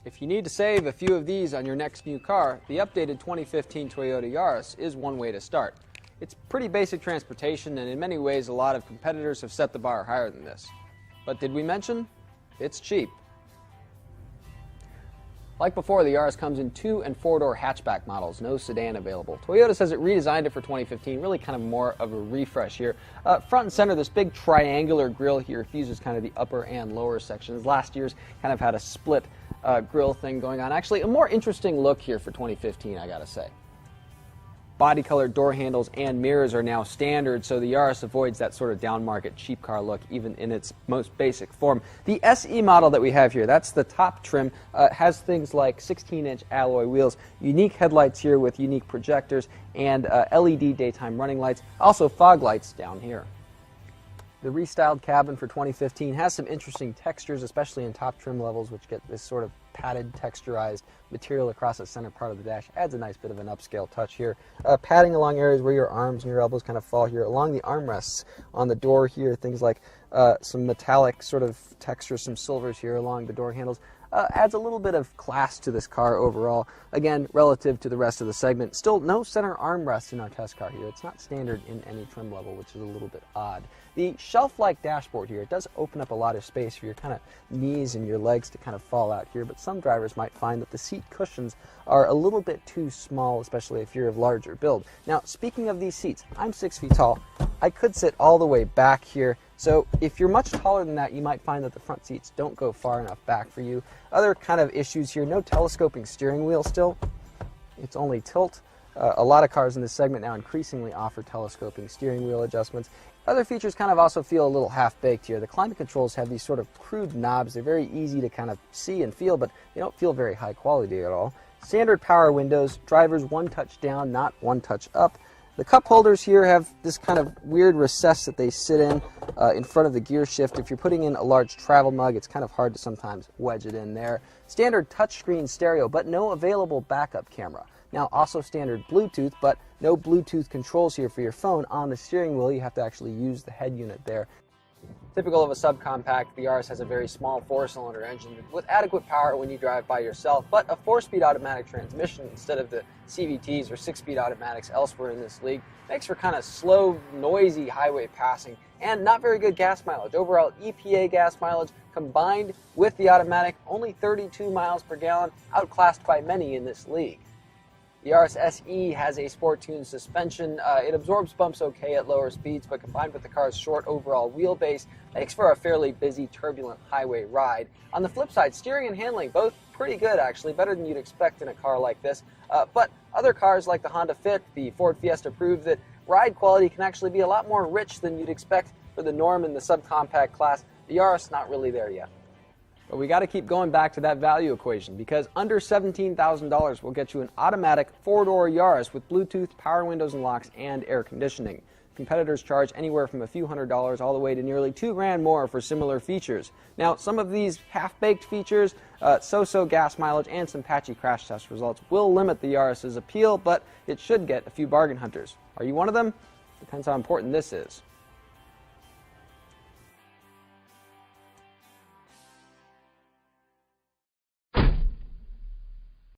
If you need to save a few of these on your next new car, the updated 2015 Toyota Yaris is one way to start. It's pretty basic transportation, and in many ways a lot of competitors have set the bar higher than this. But did we mention? It's cheap. Like before, the Yaris comes in 2- and 4-door hatchback models, no sedan available. Toyota says it redesigned it for 2015, really kind of more of a refresh here. Front and center, this big triangular grille here fuses kind of the upper and lower sections. Last year's kind of had a split grille thing going on. Actually, a more interesting look here for 2015, I gotta say. Body-colored door handles and mirrors are now standard, so the Yaris avoids that sort of down-market cheap car look, even in its most basic form. The SE model that we have here, that's the top trim, has things like 16-inch alloy wheels, unique headlights here with unique projectors, and LED daytime running lights, also fog lights down here. The restyled cabin for 2015 has some interesting textures, especially in top trim levels, which get this sort of padded, texturized material across the center part of the dash. Adds a nice bit of an upscale touch here. Padding along areas where your arms and your elbows kind of fall here. Along the armrests on the door here, things like some metallic sort of texture, some silvers here along the door handles. Adds a little bit of class to this car overall. Again, relative to the rest of the segment. Still no center armrest in our test car here. It's not standard in any trim level, which is a little bit odd. The shelf-like dashboard here, it does open up a lot of space for your kind of knees and your legs to kind of fall out here, but some drivers might find that the seat cushions are a little bit too small, especially if you're of larger build. Now, speaking of these seats, I'm 6 feet tall. I could sit all the way back here. So if you're much taller than that, you might find that the front seats don't go far enough back for you. Other kind of issues here, no telescoping steering wheel still. It's only tilt. A lot of cars in this segment now increasingly offer telescoping steering wheel adjustments. Other features kind of also feel a little half-baked here. The climate controls have these sort of crude knobs. They're very easy to kind of see and feel, but they don't feel very high quality at all. Standard power windows, drivers one touch down, not one touch up. The cup holders here have this kind of weird recess that they sit in front of the gear shift. If you're putting in a large travel mug, it's kind of hard to sometimes wedge it in there. Standard touchscreen stereo, but no available backup camera. Now, also standard Bluetooth, but no Bluetooth controls here for your phone on the steering wheel. You have to actually use the head unit there. Typical of a subcompact, the Yaris has a very small 4-cylinder engine with adequate power when you drive by yourself, but a 4-speed automatic transmission instead of the CVTs or 6-speed automatics elsewhere in this league makes for kind of slow, noisy highway passing and not very good gas mileage. Overall EPA gas mileage combined with the automatic, only 32 miles per gallon, outclassed by many in this league. The Yaris SE has a sport-tuned suspension. It absorbs bumps okay at lower speeds, but combined with the car's short overall wheelbase, makes for a fairly busy, turbulent highway ride. On the flip side, steering and handling, both pretty good actually, better than you'd expect in a car like this. But other cars like the Honda Fit, the Ford Fiesta prove that ride quality can actually be a lot more rich than you'd expect for the norm in the subcompact class. The Yaris not really there yet. But we got to keep going back to that value equation, because under $17,000 will get you an automatic 4-door Yaris with Bluetooth, power windows and locks, and air conditioning. Competitors charge anywhere from a few $100s all the way to nearly $2,000 more for similar features. Now, some of these half-baked features, so-so gas mileage, and some patchy crash test results will limit the Yaris's appeal, but it should get a few bargain hunters. Are you one of them? Depends how important this is.